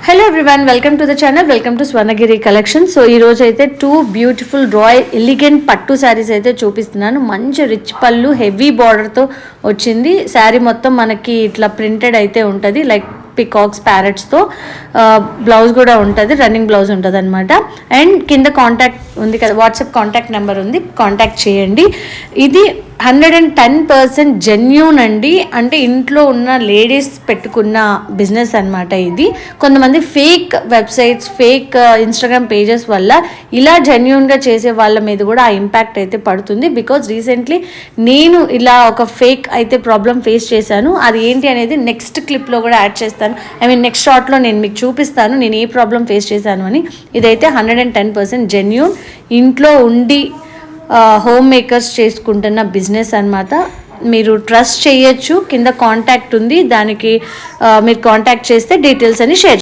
Hello everyone, welcome to the channel. Welcome to Swarnagiri collection. So ఈ రోజు అయితే 2 beautiful royal elegant పట్టు శారీస్ అయితే చూపిస్తున్నాను. మంచి రిచ్ పళ్ళు, హెవీ బార్డర్తో వచ్చింది. శారీ మొత్తం మనకి ఇట్లా ప్రింటెడ్ అయితే ఉంటుంది, లైక్ పికాక్స్ ప్యారెట్స్తో. బ్లౌజ్ కూడా ఉంటుంది, రన్నింగ్ బ్లౌజ్ ఉంటుంది అనమాట. అండ్ కింద కాంటాక్ట్ ఉంది కదా, వాట్సాప్ కాంటాక్ట్ నెంబర్ ఉంది, కాంటాక్ట్ చేయండి. ఇది 110% జెన్యూన్ అండి. అంటే ఇంట్లో ఉన్న లేడీస్ పెట్టుకున్న బిజినెస్ అనమాట ఇది. కొంతమంది fake websites, fake Instagram pages వల్ల ఇలా జెన్యూన్గా చేసే వాళ్ళ మీద కూడా ఆ ఇంపాక్ట్ అయితే పడుతుంది. బికాజ్ రీసెంట్లీ నేను ఇలా ఒక ఫేక్ అయితే ప్రాబ్లం ఫేస్ చేశాను. అది ఏంటి అనేది నెక్స్ట్ క్లిప్లో కూడా యాడ్ చేస్తాను. నెక్స్ట్ షార్ట్లో నేను మీకు చూపిస్తాను నేను ఏ ప్రాబ్లం ఫేస్ చేశాను అని. ఇదైతే 110% జెన్యూన్, ఇంట్లో ఉండి హోమ్ మేకర్స్ చేసుకుంటున్న బిజినెస్ అనమాట. మీరు ట్రస్ట్ చేయొచ్చు. కింద కాంటాక్ట్ ఉంది, దానికి మీరు కాంటాక్ట్ చేస్తే డీటెయిల్స్ అని షేర్